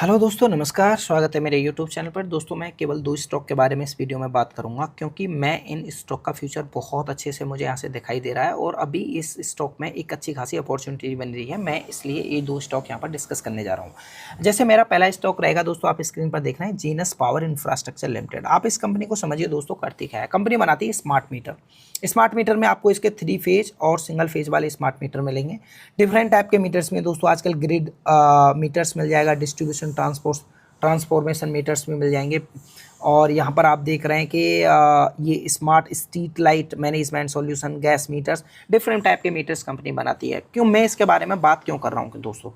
Hello दोस्तों, नमस्कार। स्वागत है मेरे यूट्यूब चैनल पर। दोस्तों, मैं केवल दो स्टॉक के बारे में इस वीडियो में बात करूंगा क्योंकि मैं इन स्टॉक का फ्यूचर बहुत अच्छे से मुझे यहाँ से दिखाई दे रहा है और अभी इस स्टॉक में एक अच्छी खासी अपॉर्चुनिटी बन रही है। मैं इसलिए ये दो स्टॉक यहाँ पर डिस्कस करने जा रहा हूँ। जैसे मेरा पहला स्टॉक रहेगा दोस्तों, आप स्क्रीन पर देख रहे हैं, जीनस पावर इंफ्रास्ट्रक्चर लिमिटेड। आप इस कंपनी को समझिए दोस्तों, करती क्या है। कंपनी बनाती है स्मार्ट मीटर। स्मार्ट मीटर में आपको इसके 3 फेज और सिंगल फेज वाले स्मार्ट मीटर मिलेंगे। डिफरेंट टाइप के मीटर्स में दोस्तों आजकल ग्रिड मीटर्स मिल जाएगा, डिस्ट्रीब्यूशन ट्रांसफॉर्मेशन मीटर्स में मिल जाएंगे। और यहाँ पर आप देख रहे हैं कि ये smart street light management solution, gas meters, different type के मीटर्स कंपनी बनाती है। क्यों मैं इसके बारे में बात क्यों कर रहा हूँ दोस्तों,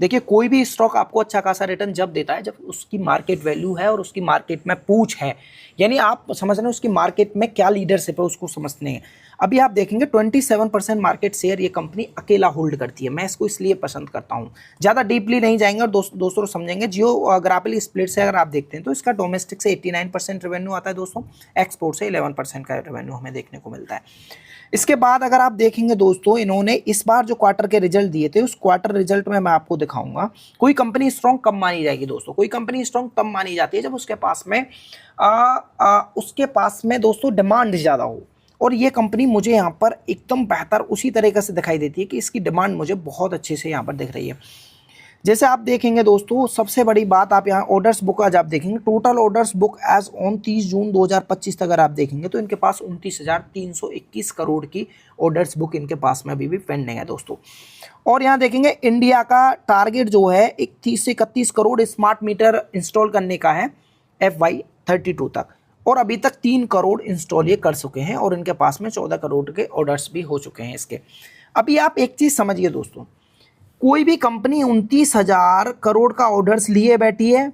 देखिए, कोई भी स्टॉक आपको अच्छा खासा रिटर्न जब देता है जब उसकी मार्केट वैल्यू है और उसकी मार्केट में पूछ है, यानी आप समझ रहे हैं उसकी मार्केट में क्या लीडरशिप है, उसको समझते हैं। अभी आप देखेंगे 27% मार्केट शेयर ये कंपनी अकेला होल्ड करती है। मैं इसको इसलिए पसंद करता हूँ, ज़्यादा डीपली नहीं जाएंगे और दोस्तों समझेंगे। जियोग्राफिकली स्प्लिट से अगर आप देखते हैं तो इसका डोमेस्टिक से 89% रेवेन्यू आता है दोस्तों, एक्सपोर्ट से 11% का रेवेन्यू हमें देखने को मिलता है। इसके बाद अगर आप देखेंगे दोस्तों, इन्होंने इस बार जो क्वार्टर के रिजल्ट दिए थे, उस क्वार्टर रिजल्ट में मैं आपको दिखाऊंगा कोई कंपनी स्ट्रॉन्ग कब मानी जाएगी दोस्तों। कोई कंपनी स्ट्रॉन्ग तब मानी जाती है जब उसके पास में दोस्तों डिमांड ज़्यादा हो। और ये कंपनी मुझे यहाँ पर एकदम बेहतर उसी तरीके से दिखाई देती है कि इसकी डिमांड मुझे बहुत अच्छे से यहाँ पर दिख रही है। जैसे आप देखेंगे दोस्तों, सबसे बड़ी बात आप यहाँ ऑर्डर्स बुक आज आप देखेंगे, total orders book as on 30 June 2025 तक अगर आप देखेंगे तो इनके पास 29,321 करोड़ की ऑर्डर्स बुक इनके पास में अभी भी पेंडिंग है दोस्तों। और यहाँ देखेंगे इंडिया का टारगेट जो है 31 से 31 करोड़ स्मार्ट मीटर इंस्टॉल करने का है FY32 तक, और अभी तक 3 करोड़ इंस्टॉल ये कर चुके हैं और इनके पास में 14 करोड़ के ऑर्डर्स भी हो चुके हैं इसके। अभी आप एक चीज़ समझिए दोस्तों, कोई भी कंपनी 29,000 करोड़ का ऑर्डर्स लिए बैठी है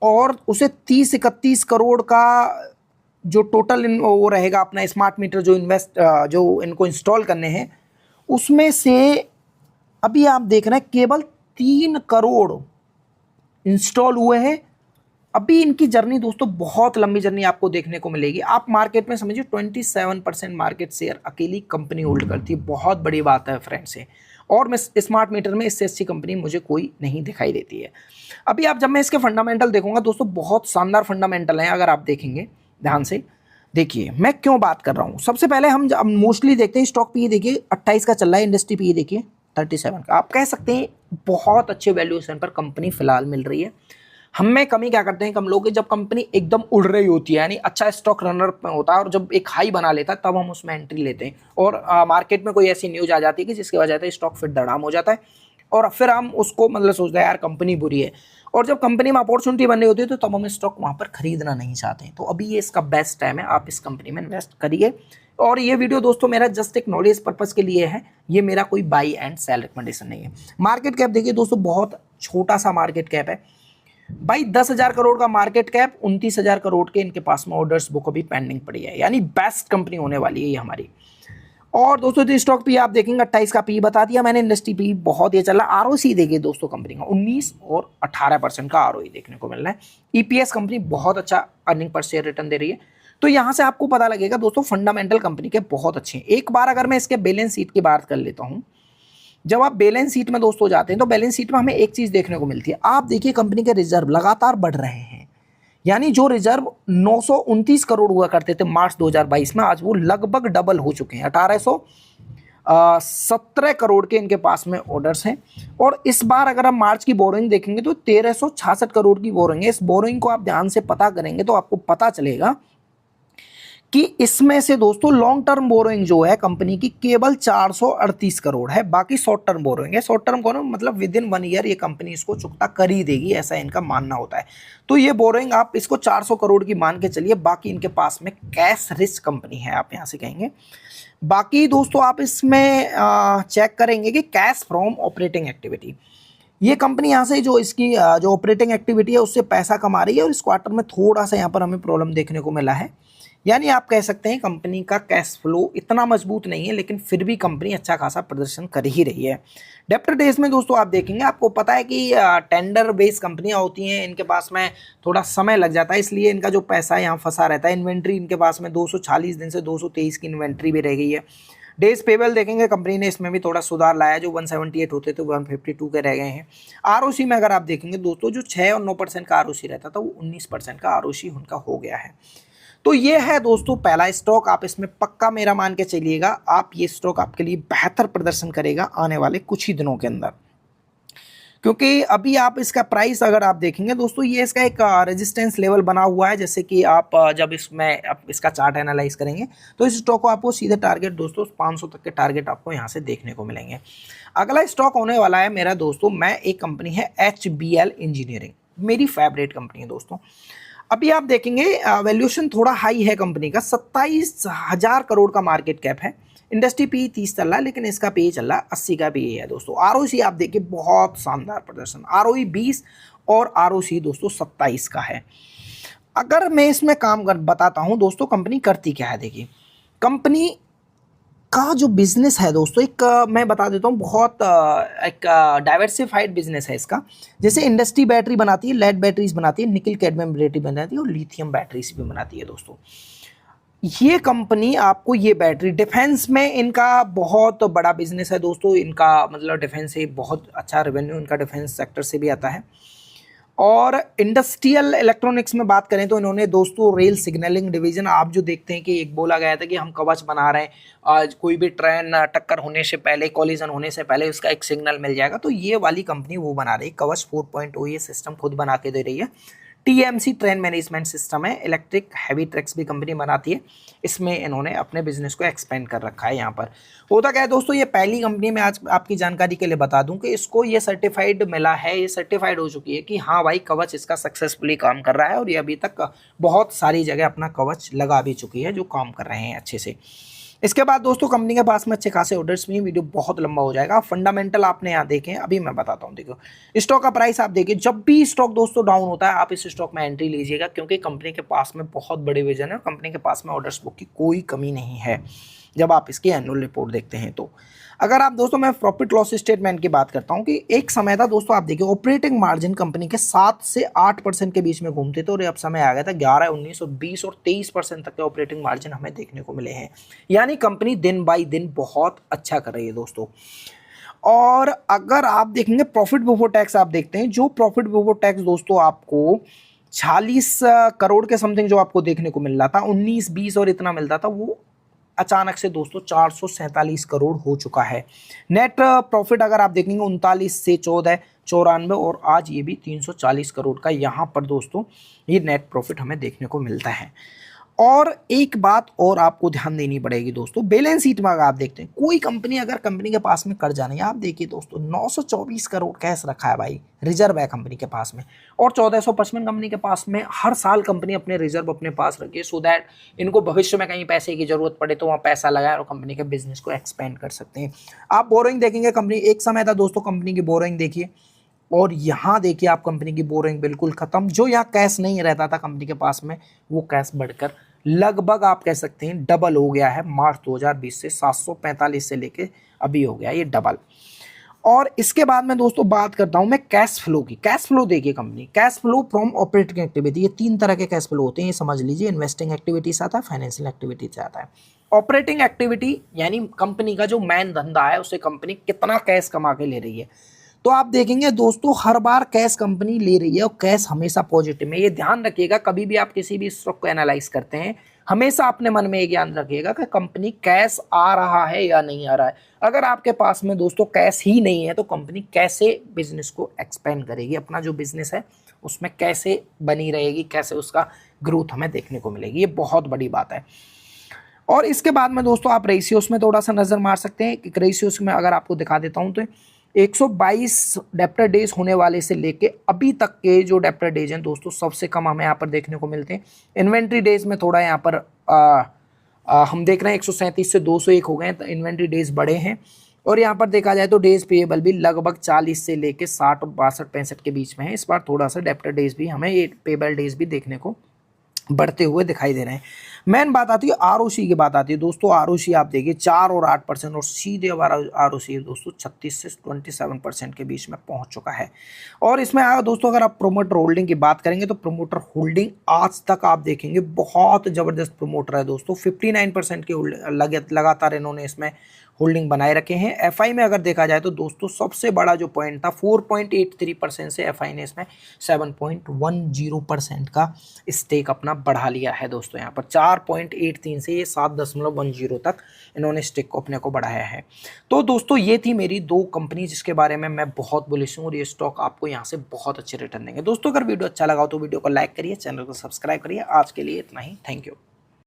और उसे 30-31 करोड़ का जो टोटल वो रहेगा अपना स्मार्ट मीटर जो इनको इंस्टॉल करने हैं, उसमें से अभी आप देख रहे हैं केवल 3 करोड़ इंस्टॉल हुए हैं। अभी इनकी जर्नी दोस्तों बहुत लंबी जर्नी आपको देखने को मिलेगी। आप मार्केट में समझिए 27% मार्केट शेयर अकेली कंपनी होल्ड करती है, बहुत बड़ी बात है फ्रेंड्स से। और मैं स्मार्ट मीटर में इससे अच्छी कंपनी मुझे कोई नहीं दिखाई देती है। अभी आप जब मैं इसके फंडामेंटल देखूंगा दोस्तों, बहुत शानदार फंडामेंटल हैं। अगर आप देखेंगे ध्यान से, देखिए मैं क्यों बात कर रहा हूँ। सबसे पहले हम मोस्टली देखते हैं स्टॉक पी, देखिए 28 का चल रहा है, इंडस्ट्री पी देखिए 37 का। आप कह सकते हैं बहुत अच्छे वैल्यूएशन पर कंपनी फिलहाल मिल रही है। हमें कमी क्या करते हैं हम लोग, जब कंपनी एकदम उड़ रही होती है, यानी अच्छा स्टॉक रनर होता है और जब एक हाई बना लेता है तब हम उसमें एंट्री लेते हैं, और मार्केट में कोई ऐसी न्यूज आ जाती है कि जिसकी वजह से स्टॉक फिर धड़ाम हो जाता है और फिर हम उसको मतलब सोचते हैं यार कंपनी बुरी है। और जब कंपनी में अपॉर्चुनिटी बन रही होती है तो तब हम स्टॉक वहाँ पर खरीदना नहीं चाहते हैं। तो अभी ये इसका बेस्ट टाइम है, आप इस कंपनी में इन्वेस्ट करिए। और ये वीडियो दोस्तों मेरा जस्ट एक नॉलेज पर्पज़ के लिए है, ये मेरा कोई बाई एंड सेल रिकमेंडेशन नहीं है। मार्केट कैप देखिए दोस्तों, बहुत छोटा सा मार्केट कैप है भाई, 10,000 करोड़ का मार्केट कैप, 29,000 करोड़ के इनके पास में ऑर्डर्स बुक अभी पेंडिंग पड़ी है, यानी बेस्ट कंपनी होने वाली है ये हमारी। और दोस्तों जो स्टॉक पी आप देखेंगे 28 का पी बता दिया मैंने, इंडस्ट्री पी बहुत ये चल रहा है। ROC देखिए दोस्तों कंपनी का 19 और 18% का ROE देखने को मिल रहा है। EPS कंपनी बहुत अच्छा अर्निंग पर शेयर रिटर्न दे रही है। तो यहाँ से आपको पता लगेगा दोस्तों फंडामेंटल कंपनी के बहुत अच्छे हैं। एक बार अगर मैं इसके बैलेंस शीट की बात कर लेता हूँ, जब आप बैलेंस शीट में दोस्तों जाते हैं तो बैलेंस शीट में हमें एक चीज देखने को मिलती है। आप देखिए कंपनी के रिजर्व लगातार बढ़ रहे हैं, यानी जो रिजर्व 929 करोड़ हुआ करते थे मार्च 2022 में, आज वो लगभग डबल हो चुके हैं, 1817 करोड़ के इनके पास में ऑर्डर्स हैं। और इस बार अगर हम मार्च की बोरोइंग देखेंगे तो 1366 करोड़ की बोरोइंग है। इस बोरोइंग को आप ध्यान से पता करेंगे तो आपको पता चलेगा कि इसमें से दोस्तों लॉन्ग टर्म बोरोइंग जो है कंपनी की केवल 438 करोड़ है, बाकी शॉर्ट टर्म बोरोइंग है। शॉर्ट टर्म कौन, मतलब विद इन 1 ईयर ये कंपनी इसको चुकता कर ही देगी, ऐसा इनका मानना होता है। तो ये बोरोइंग आप इसको 400 करोड़ की मान के चलिए। बाकी इनके पास में कैश रिच कंपनी है, आप यहाँ से कहेंगे। बाकी दोस्तों आप इसमें चेक करेंगे कि कैश फ्रॉम ऑपरेटिंग एक्टिविटी, ये कंपनी यहाँ से जो इसकी जो ऑपरेटिंग एक्टिविटी है उससे पैसा कमा रही है। और इस क्वार्टर में थोड़ा सा यहाँ पर हमें प्रॉब्लम देखने को मिला है, यानी आप कह सकते हैं कंपनी का कैश फ्लो इतना मजबूत नहीं है, लेकिन फिर भी कंपनी अच्छा खासा प्रदर्शन कर ही रही है। डेब्टर डेज में दोस्तों आप देखेंगे, आपको पता है कि टेंडर बेस्ड कंपनियां होती हैं, इनके पास में थोड़ा समय लग जाता है, इसलिए इनका जो पैसा यहाँ फंसा रहता है। इन्वेंट्री इनके पास में 240 दिन से 223 की इन्वेंट्री भी रह गई है। डेज पेबल देखेंगे कंपनी ने इसमें भी थोड़ा सुधार लाया, जो 178 होते थे 152 के रह गए हैं। आरओसी में अगर आप देखेंगे दोस्तों, जो 6 और 9% का आरओसी रहता था वो 19% का आरओसी उनका हो गया है। तो ये है दोस्तों पहला स्टॉक, आप इसमें पक्का मेरा मान के चलिएगा, आप ये स्टॉक आपके लिए बेहतर प्रदर्शन करेगा आने वाले कुछ ही दिनों के अंदर, क्योंकि अभी आप इसका प्राइस अगर आप देखेंगे दोस्तों, ये इसका एक रेजिस्टेंस लेवल बना हुआ है। जैसे कि आप जब इसमें आप इसका चार्ट एनालाइज करेंगे तो इस स्टॉक को आपको सीधे टारगेट दोस्तों 500 तक के टारगेट आपको यहाँ से देखने को मिलेंगे। अगला स्टॉक होने वाला है मेरा दोस्तों, मैं एक कंपनी है HBL इंजीनियरिंग, मेरी फेवरेट कंपनी है दोस्तों। अभी आप देखेंगे वैल्यूएशन थोड़ा हाई है कंपनी का, 27,000 करोड़ का मार्केट कैप है। इंडस्ट्री पी 30 चल रहा है, लेकिन इसका पी चल रहा है 80 का पी है दोस्तों। आरओसी आप देखिए बहुत शानदार प्रदर्शन, आरओई 20 और आरओसी दोस्तों 27 का है। अगर मैं इसमें काम कर बताता हूं दोस्तों कंपनी करती क्या है, देखिए कंपनी का जो बिजनेस है दोस्तों, एक मैं बता देता हूँ, बहुत एक डाइवर्सिफाइड बिजनेस है इसका। जैसे इंडस्ट्री बैटरी बनाती है, लेड बैटरीज बनाती है, निकल कैडमियम बैटरी बनाती है और लिथियम बैटरीज भी बनाती है दोस्तों। ये कंपनी आपको ये बैटरी, डिफेंस में इनका बहुत बड़ा बिजनेस है दोस्तों, इनका मतलब डिफेंस से बहुत अच्छा रेवेन्यू इनका डिफेंस सेक्टर से भी आता है। और इंडस्ट्रियल इलेक्ट्रॉनिक्स में बात करें तो इन्होंने दोस्तों रेल सिग्नलिंग डिवीजन, आप जो देखते हैं कि एक बोला गया था कि हम कवच बना रहे हैं, आज कोई भी ट्रेन टक्कर होने से पहले, कॉलिजन होने से पहले उसका एक सिग्नल मिल जाएगा, तो ये वाली कंपनी वो बना रही है। कवच 4.0 ये सिस्टम खुद बना के दे रही है। TMC ट्रेन मैनेजमेंट सिस्टम है, इलेक्ट्रिक हैवी ट्रक्स भी कंपनी बनाती है। इसमें इन्होंने अपने बिजनेस को एक्सपेंड कर रखा है। यहाँ पर होता क्या है दोस्तों, ये पहली कंपनी में आज आपकी जानकारी के लिए बता दूं कि इसको ये सर्टिफाइड मिला है, ये सर्टिफाइड हो चुकी है कि हाँ भाई कवच इसका सक्सेसफुली काम कर रहा है, और ये अभी तक बहुत सारी जगह अपना कवच लगा भी चुकी है जो काम कर रहे हैं अच्छे से। इसके बाद दोस्तों कंपनी के पास में अच्छे खासे ऑर्डर्स भी हैं। वीडियो बहुत लंबा हो जाएगा, फंडामेंटल आपने यहाँ देखें, अभी मैं बताता हूँ। देखो स्टॉक का प्राइस आप देखिए, जब भी स्टॉक दोस्तों डाउन होता है आप इस स्टॉक में एंट्री लीजिएगा, क्योंकि कंपनी के पास में बहुत बड़े विजन है, कंपनी के पास में ऑर्डर्स बुक की कोई कमी नहीं है जब आप इसकी एनुअल रिपोर्ट देखते हैं। तो अगर आप दोस्तों, मैं प्रॉफिट लॉस स्टेटमेंट की बात करता हूं कि एक समय था दोस्तों, आप देखिए ऑपरेटिंग मार्जिन कंपनी के 7 से 8% के बीच में घूमते थे, और अब समय आ गया था 11, 19 और 20 और 23% तक के ऑपरेटिंग मार्जिन हमें देखने को मिले हैं। यानी कंपनी दिन बाई दिन बहुत अच्छा कर रही है दोस्तों। और अगर आप देखेंगे प्रॉफिट बिफोर टैक्स, आप देखते हैं जो प्रॉफिट बिफोर टैक्स दोस्तों आपको 46 करोड़ के समथिंग जो आपको देखने को मिल रहा था, 19, 20 और इतना मिलता था, वो अचानक से दोस्तों 447 करोड़ हो चुका है। नेट प्रॉफिट अगर आप देखेंगे 39 से 14, 94 और आज ये भी 340 करोड़ का यहाँ पर दोस्तों ये नेट प्रॉफिट हमें देखने को मिलता है। और एक बात और आपको ध्यान देनी पड़ेगी दोस्तों, बैलेंस शीट में अगर आप देखते हैं, कोई कंपनी अगर कंपनी के पास में कर्जा नहीं है, आप देखिए दोस्तों 924 करोड़ कैश रखा है भाई, रिजर्व है कंपनी के पास में, और 1455 कंपनी के पास में हर साल कंपनी अपने रिजर्व अपने पास रखी है, सो दैट इनको भविष्य में कहीं पैसे की जरूरत पड़े तो वहाँ पैसा लगाए और कंपनी के बिजनेस को एक्सपेंड कर सकते हैं। आप बोरोइंग देखेंगे कंपनी, एक समय था दोस्तों कंपनी की बोरोइंग देखिए, और यहाँ देखिए आप कंपनी की बोरोइंग बिल्कुल खत्म। जो यहाँ कैश नहीं रहता था कंपनी के पास में, वो कैश बढ़कर लगभग आप कह सकते हैं डबल हो गया है मार्च 2020 से, 745 से लेके अभी हो गया ये डबल। और इसके बाद में दोस्तों बात करता हूं मैं कैश फ्लो की। कैश फ्लो देखिए company, cash flow from operating activity, ये 3 तरह के कैश फ्लो होते हैं, ये समझ लीजिए। इन्वेस्टिंग एक्टिविटी से आता है, फाइनेंशियल एक्टिविटी से आता है। ऑपरेटिंग एक्टिविटी यानी कंपनी का जो मेन धंधा है, उससे कंपनी कितना कैश कमा के ले रही है। तो आप देखेंगे दोस्तों हर बार कैश कंपनी ले रही है और कैश हमेशा पॉजिटिव में। ये ध्यान रखिएगा, कभी भी आप किसी भी स्टॉक को एनालाइज करते हैं, हमेशा अपने मन में ये ज्ञान रखिएगा कि कंपनी कैश आ रहा है या नहीं आ रहा है। अगर आपके पास में दोस्तों कैश ही नहीं है तो कंपनी कैसे बिजनेस को एक्सपेंड करेगी, अपना जो बिजनेस है उसमें कैसे बनी रहेगी, कैसे उसका ग्रोथ हमें देखने को मिलेगी, ये बहुत बड़ी बात है। और इसके बाद में दोस्तों आप रेशियोस में थोड़ा सा नजर मार सकते हैं। रेशियोस में अगर आपको दिखा देता हूं तो 122 डेप्टर डेज होने वाले से लेके अभी तक के जो डेप्टर डेज हैं दोस्तों, सबसे कम हमें यहाँ पर देखने को मिलते हैं। इन्वेंट्री डेज में थोड़ा यहाँ पर हम देख रहे हैं 137 से 201 हो गए हैं, तो इन्वेंट्री डेज बड़े हैं। और यहाँ पर देखा जाए तो डेज पेएबल भी लगभग 40 से लेके 60 और 62, 65 के बीच में है। इस बार थोड़ा सा डेप्टर डेज भी हमें, ये पेएबल डेज भी देखने को बढ़ते हुए दिखाई दे रहे हैं। मेन बात आती है आरओसी की बात आती है दोस्तों। आरओसी आप देखिए 4 और 8% और सीधे हमारा आरओसी दोस्तों 36 से 27% के बीच में पहुंच चुका है। और इसमें आगे दोस्तों अगर आप प्रोमोटर होल्डिंग की बात करेंगे तो प्रोमोटर होल्डिंग आज तक आप देखेंगे बहुत जबरदस्त प्रोमोटर है दोस्तों। 59% की लगातार इन्होंने इसमें होल्डिंग बनाए रखे हैं। एफआई में अगर देखा जाए तो दोस्तों सबसे बड़ा जो पॉइंट था 4.83% से एफआई ने इसमें 7.10% का स्टेक अपना बढ़ा लिया है दोस्तों। यहाँ पर 4.83 से ये 7.10 तक इन्होंने स्टेक को अपने को बढ़ाया है। तो दोस्तों ये थी मेरी 2 कंपनी जिसके बारे में मैं बहुत बुलिश हूँ और ये स्टॉक आपको यहाँ से बहुत अच्छे रिटर्न देंगे। दोस्तों अगर वीडियो अच्छा लगा हो तो वीडियो को लाइक करिए, चैनल को सब्सक्राइब करिए। आज के लिए इतना ही, थैंक यू।